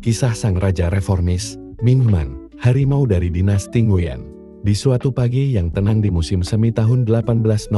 Kisah sang raja reformis, Minh Mang, harimau dari dinasti Nguyen. Di suatu pagi yang tenang di musim semi tahun 1801,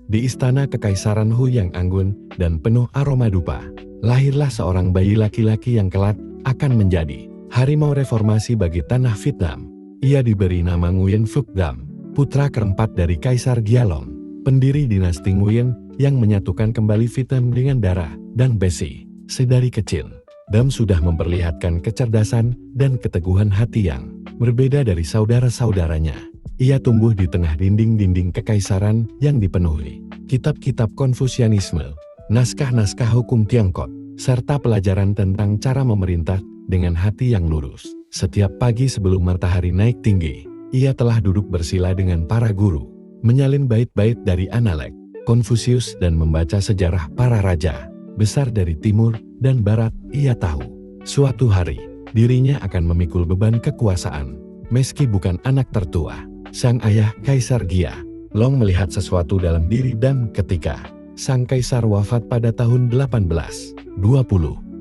di istana Kekaisaran Hu yang anggun dan penuh aroma dupa, lahirlah seorang bayi laki-laki yang kelak akan menjadi harimau reformasi bagi tanah Vietnam. Ia diberi nama Nguyen Phuc Dam, putra keempat dari Kaisar Gia Long, pendiri dinasti Nguyen yang menyatukan kembali Vietnam dengan darah dan besi. Sedari kecil, Dam sudah memperlihatkan kecerdasan dan keteguhan hati yang berbeda dari saudara-saudaranya. Ia tumbuh di tengah dinding-dinding kekaisaran yang dipenuhi kitab-kitab Konfusianisme, naskah-naskah hukum Tiongkok, serta pelajaran tentang cara memerintah dengan hati yang lurus. Setiap pagi sebelum matahari naik tinggi, ia telah duduk bersila dengan para guru, menyalin bait-bait dari Analek, Konfusius dan membaca sejarah para raja besar dari timur dan barat. Ia tahu, suatu hari, dirinya akan memikul beban kekuasaan. Meski bukan anak tertua, sang ayah Kaisar Gia Long melihat sesuatu dalam diri Dam ketika sang kaisar wafat pada tahun 1820.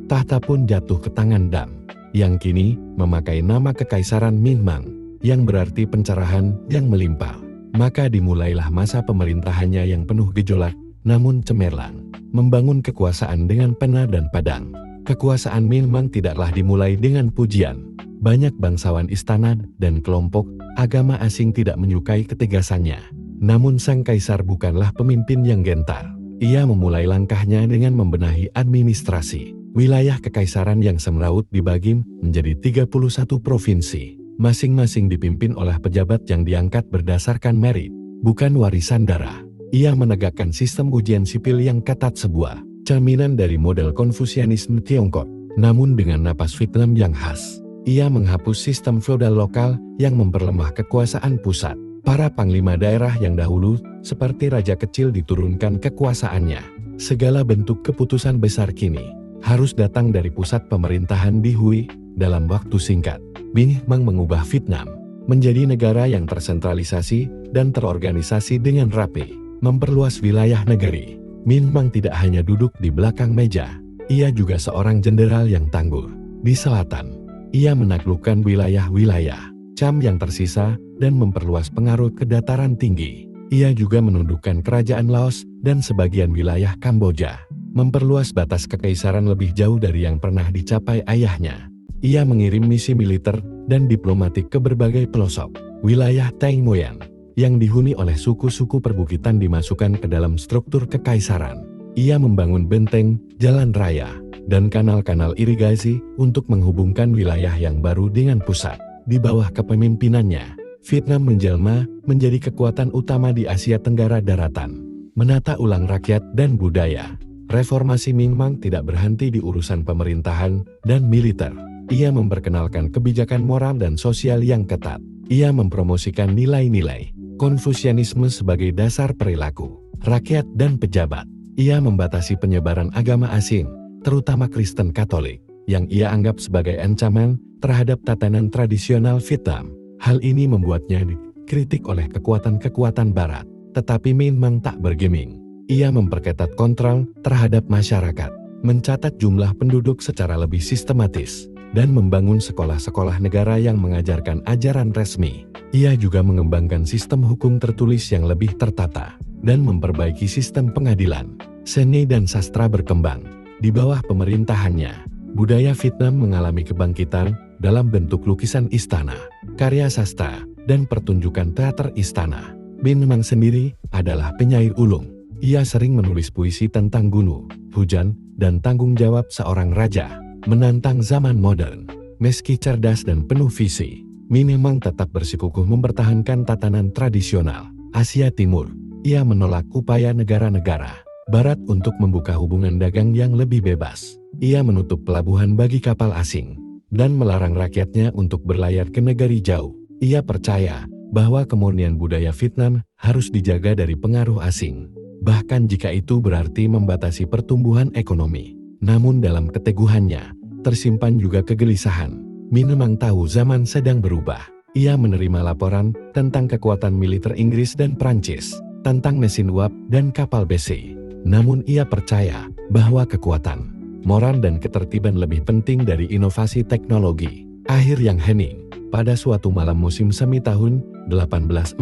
Tahta pun jatuh ke tangan Dam, yang kini memakai nama Kekaisaran Minh Mang, yang berarti pencerahan yang melimpah. Maka dimulailah masa pemerintahannya yang penuh gejolak, namun cemerlang, membangun kekuasaan dengan pena dan padang. Kekuasaan Minh Mang tidaklah dimulai dengan pujian. Banyak bangsawan istana dan kelompok agama asing tidak menyukai ketegasannya. Namun sang kaisar bukanlah pemimpin yang gentar. Ia memulai langkahnya dengan membenahi administrasi. Wilayah kekaisaran yang semeraut dibagi menjadi 31 provinsi, masing-masing dipimpin oleh pejabat yang diangkat berdasarkan merit, bukan warisan darah. Ia menegakkan sistem ujian sipil yang ketat, sebuah cerminan dari model Konfusianisme Tiongkok, namun dengan napas Vietnam yang khas. Ia menghapus sistem feodal lokal yang memperlemah kekuasaan pusat. Para panglima daerah yang dahulu seperti raja kecil diturunkan kekuasaannya. Segala bentuk keputusan besar kini harus datang dari pusat pemerintahan di Hue. Dalam waktu singkat, Minh Mang mengubah Vietnam menjadi negara yang tersentralisasi dan terorganisasi dengan rapi, memperluas wilayah negeri. Minh Mang tidak hanya duduk di belakang meja, ia juga seorang jenderal yang tangguh. Di selatan, ia menaklukkan wilayah-wilayah Cham yang tersisa dan memperluas pengaruh ke dataran tinggi. Ia juga menundukkan kerajaan Laos dan sebagian wilayah Kamboja, memperluas batas kekaisaran lebih jauh dari yang pernah dicapai ayahnya. Ia mengirim misi militer dan diplomatik ke berbagai pelosok. Wilayah Teng Mueang yang dihuni oleh suku-suku perbukitan dimasukkan ke dalam struktur kekaisaran. Ia membangun benteng, jalan raya, dan kanal-kanal irigasi untuk menghubungkan wilayah yang baru dengan pusat. Di bawah kepemimpinannya, Vietnam menjelma menjadi kekuatan utama di Asia Tenggara Daratan, menata ulang rakyat dan budaya. Reformasi Minh Mang tidak berhenti di urusan pemerintahan dan militer. Ia memperkenalkan kebijakan moral dan sosial yang ketat. Ia mempromosikan nilai-nilai Konfusianisme sebagai dasar perilaku rakyat dan pejabat. Ia membatasi penyebaran agama asing, terutama Kristen Katolik, yang ia anggap sebagai ancaman terhadap tatanan tradisional Vietnam. Hal ini membuatnya dikritik oleh kekuatan-kekuatan Barat, tetapi Minh Mang tak bergeming. Ia memperketat kontrol terhadap masyarakat, mencatat jumlah penduduk secara lebih sistematis, dan membangun sekolah-sekolah negara yang mengajarkan ajaran resmi. Ia juga mengembangkan sistem hukum tertulis yang lebih tertata, dan memperbaiki sistem pengadilan. Seni dan sastra berkembang. Di bawah pemerintahannya, budaya Vietnam mengalami kebangkitan dalam bentuk lukisan istana, karya sastra, dan pertunjukan teater istana. Minh Mang sendiri adalah penyair ulung. Ia sering menulis puisi tentang gunung, hujan, dan tanggung jawab seorang raja, menantang zaman modern. Meski cerdas dan penuh visi, Minh Mang tetap bersikukuh mempertahankan tatanan tradisional Asia Timur. Ia menolak upaya negara-negara Barat untuk membuka hubungan dagang yang lebih bebas. Ia menutup pelabuhan bagi kapal asing dan melarang rakyatnya untuk berlayar ke negeri jauh. Ia percaya bahwa kemurnian budaya Vietnam harus dijaga dari pengaruh asing, bahkan jika itu berarti membatasi pertumbuhan ekonomi. Namun dalam keteguhannya tersimpan juga kegelisahan. Minh Mang tahu zaman sedang berubah. Ia menerima laporan tentang kekuatan militer Inggris dan Prancis, tentang mesin uap dan kapal besi. Namun ia percaya bahwa kekuatan moral dan ketertiban lebih penting dari inovasi teknologi. Akhir yang hening. Pada suatu malam musim semi tahun 1841,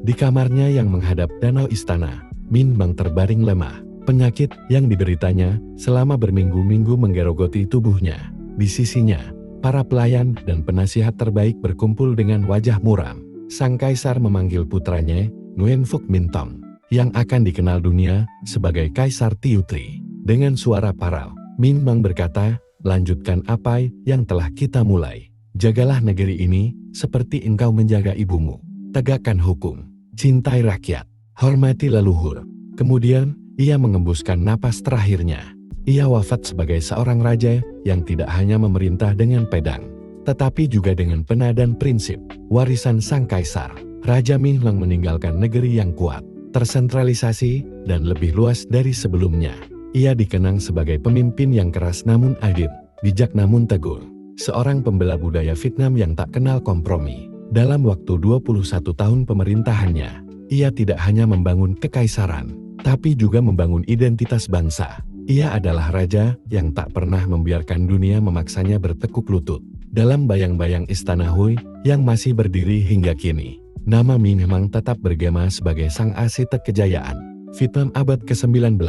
di kamarnya yang menghadap danau istana, Min Bang terbaring lemah. Penyakit yang dideritanya selama berminggu-minggu menggerogoti tubuhnya. Di sisinya, para pelayan dan penasihat terbaik berkumpul dengan wajah muram. Sang kaisar memanggil putranya, Nguyen Phuc Minh, yang akan dikenal dunia sebagai Kaisar Thieu Tri. Dengan suara parau, Min Bang berkata, "Lanjutkan apa yang telah kita mulai. Jagalah negeri ini seperti engkau menjaga ibumu. Tegakkan hukum, cintai rakyat, hormati leluhur." Kemudian, ia mengembuskan napas terakhirnya. Ia wafat sebagai seorang raja yang tidak hanya memerintah dengan pedang, tetapi juga dengan pena dan prinsip. Warisan sang kaisar, Raja Minh Lang meninggalkan negeri yang kuat, tersentralisasi, dan lebih luas dari sebelumnya. Ia dikenang sebagai pemimpin yang keras namun adil, bijak namun teguh. Seorang pembela budaya Vietnam yang tak kenal kompromi. Dalam waktu 21 tahun pemerintahannya, ia tidak hanya membangun kekaisaran, tapi juga membangun identitas bangsa. Ia adalah raja yang tak pernah membiarkan dunia memaksanya bertekuk lutut. Dalam bayang-bayang Istana Hue yang masih berdiri hingga kini, nama Minh memang tetap bergema sebagai sang arsitek kejayaan. Vietnam abad ke-19.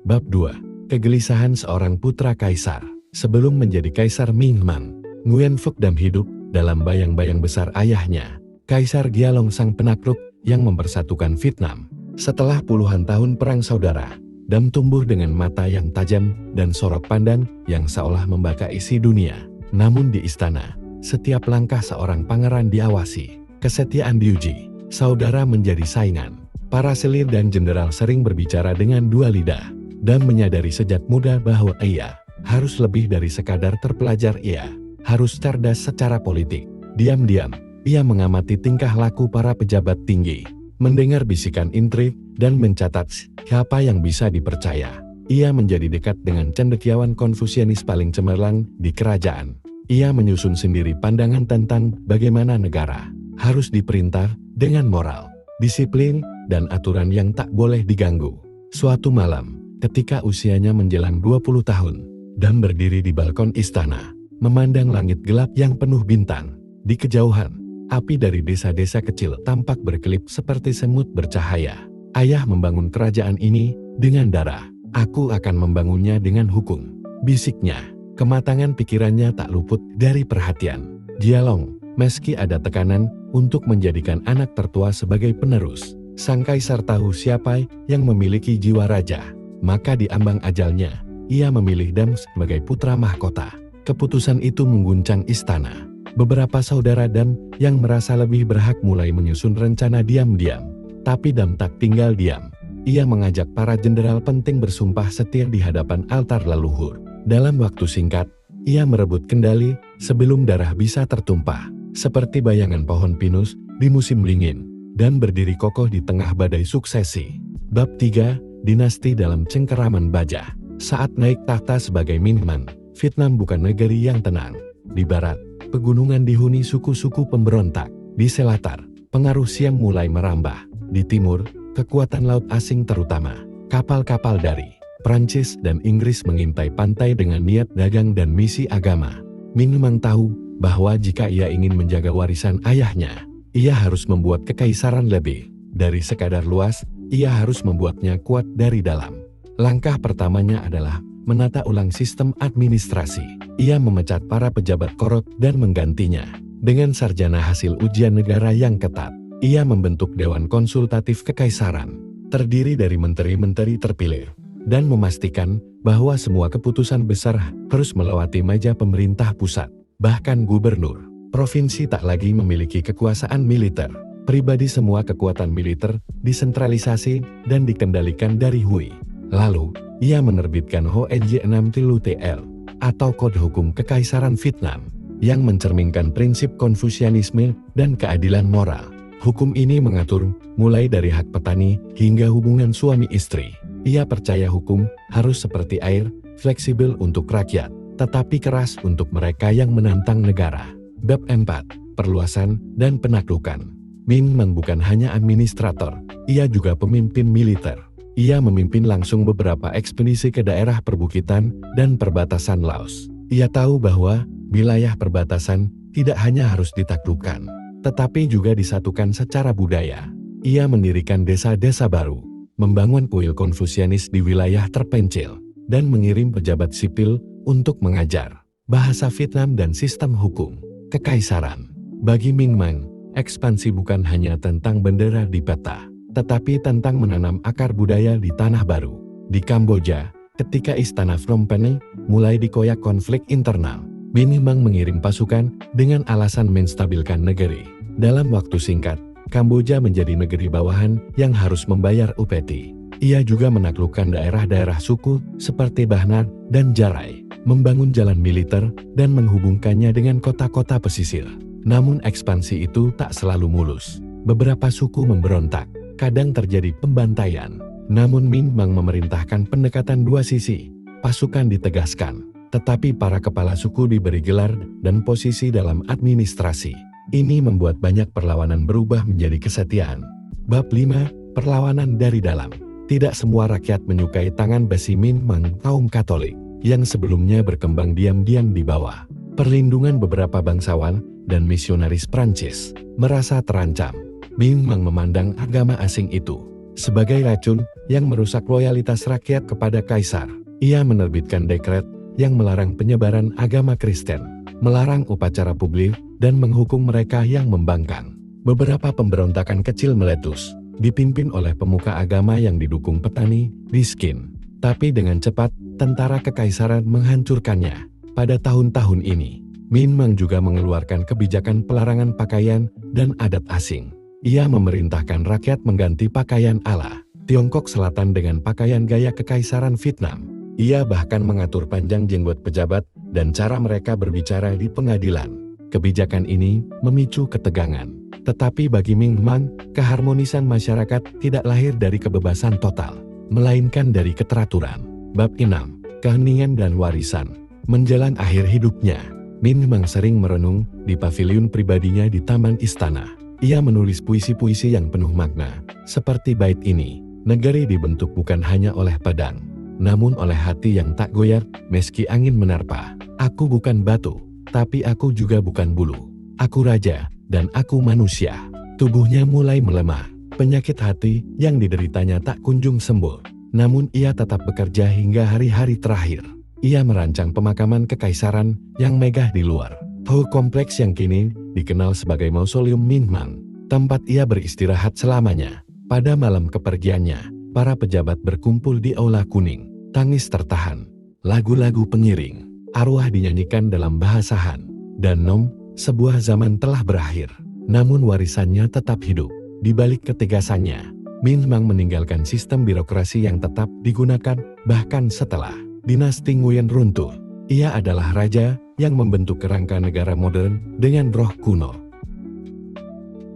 Bab 2. Kegelisahan seorang putra kaisar. Sebelum menjadi Kaisar Minh Mang, Nguyen Phuc Dam hidup dalam bayang-bayang besar ayahnya, Kaisar Gialong sang penakluk yang mempersatukan Vietnam. Setelah puluhan tahun perang saudara, Dam tumbuh dengan mata yang tajam dan sorot pandang yang seolah membaka isi dunia. Namun di istana, setiap langkah seorang pangeran diawasi, kesetiaan diuji, saudara menjadi saingan. Para selir dan jenderal sering berbicara dengan dua lidah. Dam menyadari sejak muda bahwa ia harus lebih dari sekadar terpelajar, ia harus cerdas secara politik. Diam-diam, ia mengamati tingkah laku para pejabat tinggi, mendengar bisikan intrik, dan mencatat siapa yang bisa dipercaya. Ia menjadi dekat dengan cendekiawan Konfusianis paling cemerlang di kerajaan. Ia menyusun sendiri pandangan tentang bagaimana negara harus diperintah dengan moral, disiplin, dan aturan yang tak boleh diganggu. Suatu malam, ketika usianya menjelang 20 tahun, Dam berdiri di balkon istana, memandang langit gelap yang penuh bintang. Di kejauhan, api dari desa-desa kecil tampak berkelip seperti semut bercahaya. Ayah membangun kerajaan ini dengan darah. Aku akan membangunnya dengan hukum, bisiknya. Kematangan pikirannya tak luput dari perhatian. Gialong, meski ada tekanan untuk menjadikan anak tertua sebagai penerus, sang kaisar tahu siapa yang memiliki jiwa raja. Maka di ambang ajalnya, ia memilih Dam sebagai putra mahkota. Keputusan itu mengguncang istana. Beberapa saudara Dam yang merasa lebih berhak mulai menyusun rencana diam-diam. Tapi Dam tak tinggal diam. Ia mengajak para jenderal penting bersumpah setia di hadapan altar leluhur. Dalam waktu singkat, ia merebut kendali sebelum darah bisa tertumpah. Seperti bayangan pohon pinus di musim dingin, dan berdiri kokoh di tengah badai suksesi. Bab 3. Dinasti dalam cengkeraman baja. Saat naik tahta sebagai Minh Mang, Vietnam bukan negeri yang tenang. Di barat, pegunungan dihuni suku-suku pemberontak. Di selatan, pengaruh Siam mulai merambah. Di timur, kekuatan laut asing terutama kapal-kapal dari Prancis dan Inggris mengintai pantai dengan niat dagang dan misi agama. Minh Mang tahu bahwa jika ia ingin menjaga warisan ayahnya, ia harus membuat kekaisaran lebih dari sekadar luas, ia harus membuatnya kuat dari dalam. Langkah pertamanya adalah menata ulang sistem administrasi. Ia memecat para pejabat korup dan menggantinya dengan sarjana hasil ujian negara yang ketat. Ia membentuk Dewan Konsultatif Kekaisaran, terdiri dari menteri-menteri terpilih, dan memastikan bahwa semua keputusan besar harus melewati meja pemerintah pusat. Bahkan gubernur provinsi tak lagi memiliki kekuasaan militer. Pribadi semua kekuatan militer disentralisasi dan dikendalikan dari Hue. Lalu, ia menerbitkan HONG 63TL, atau Kode Hukum Kekaisaran Vietnam, yang mencerminkan prinsip Konfusianisme dan keadilan moral. Hukum ini mengatur mulai dari hak petani hingga hubungan suami istri. Ia percaya hukum harus seperti air, fleksibel untuk rakyat, tetapi keras untuk mereka yang menantang negara. Bab 4. Perluasan dan penaklukan. Minh Mang bukan hanya administrator, ia juga pemimpin militer. Ia memimpin langsung beberapa ekspedisi ke daerah perbukitan dan perbatasan Laos. Ia tahu bahwa wilayah perbatasan tidak hanya harus ditaklukkan, tetapi juga disatukan secara budaya. Ia mendirikan desa-desa baru, membangun kuil Konfusianis di wilayah terpencil, dan mengirim pejabat sipil untuk mengajar bahasa Vietnam dan sistem hukum kekaisaran. Bagi Minh Mang, ekspansi bukan hanya tentang bendera di peta, tetapi tentang menanam akar budaya di tanah baru. Di Kamboja, ketika istana Phnom Penh mulai dikoyak konflik internal, Minh Mang mengirim pasukan dengan alasan menstabilkan negeri. Dalam waktu singkat, Kamboja menjadi negeri bawahan yang harus membayar upeti. Ia juga menaklukkan daerah-daerah suku seperti Bahnar dan Jarai, membangun jalan militer dan menghubungkannya dengan kota-kota pesisir. Namun ekspansi itu tak selalu mulus. Beberapa suku memberontak, kadang terjadi pembantaian. Namun Minh Mang memerintahkan pendekatan dua sisi. Pasukan ditegaskan, tetapi para kepala suku diberi gelar dan posisi dalam administrasi. Ini membuat banyak perlawanan berubah menjadi kesetiaan. Bab 5. Perlawanan dari dalam. Tidak semua rakyat menyukai tangan besi Minh Mang kaum Katolik, yang sebelumnya berkembang diam-diam di bawah perlindungan beberapa bangsawan dan misionaris Prancis, merasa terancam. Minh Mang memandang agama asing itu sebagai racun yang merusak loyalitas rakyat kepada kaisar. Ia menerbitkan dekret yang melarang penyebaran agama Kristen, melarang upacara publik, dan menghukum mereka yang membangkang. Beberapa pemberontakan kecil meletus, dipimpin oleh pemuka agama yang didukung petani, miskin. Tapi dengan cepat, tentara kekaisaran menghancurkannya. Pada tahun-tahun ini, Minh Mang juga mengeluarkan kebijakan pelarangan pakaian dan adat asing. Ia memerintahkan rakyat mengganti pakaian ala Tiongkok Selatan dengan pakaian gaya kekaisaran Vietnam. Ia bahkan mengatur panjang jenggot pejabat dan cara mereka berbicara di pengadilan. Kebijakan ini memicu ketegangan. Tetapi bagi Minh Mang, keharmonisan masyarakat tidak lahir dari kebebasan total, melainkan dari keteraturan. Bab 6. Keheningan dan warisan. Menjelang akhir hidupnya, Minh Mang sering merenung di paviliun pribadinya di Taman Istana. Ia menulis puisi-puisi yang penuh makna, seperti bait ini. Negeri dibentuk bukan hanya oleh pedang, namun oleh hati yang tak goyah meski angin menerpa. Aku bukan batu, tapi aku juga bukan bulu. Aku raja, dan aku manusia. Tubuhnya mulai melemah. Penyakit hati yang dideritanya tak kunjung sembuh. Namun ia tetap bekerja hingga hari-hari terakhir. Ia merancang pemakaman kekaisaran yang megah di luar Ho Kompleks yang kini dikenal sebagai Mausoleum Minh Mang, tempat ia beristirahat selamanya. Pada malam kepergiannya, para pejabat berkumpul di Aula Kuning. Tangis tertahan, lagu-lagu pengiring, arwah dinyanyikan dalam bahasa Han. Dan Nom, sebuah zaman telah berakhir, namun warisannya tetap hidup. Di balik ketegasannya, Minh Mang meninggalkan sistem birokrasi yang tetap digunakan bahkan setelah dinasti Nguyen runtuh. Ia adalah raja yang membentuk kerangka negara modern dengan roh kuno.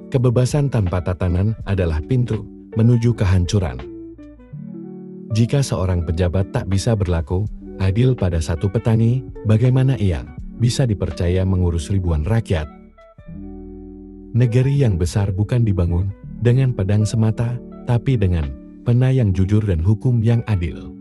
Kebebasan tanpa tatanan adalah pintu menuju kehancuran. Jika seorang pejabat tak bisa berlaku adil pada satu petani, bagaimana ia bisa dipercaya mengurus ribuan rakyat? Negeri yang besar bukan dibangun dengan pedang semata, tapi dengan pena yang jujur dan hukum yang adil.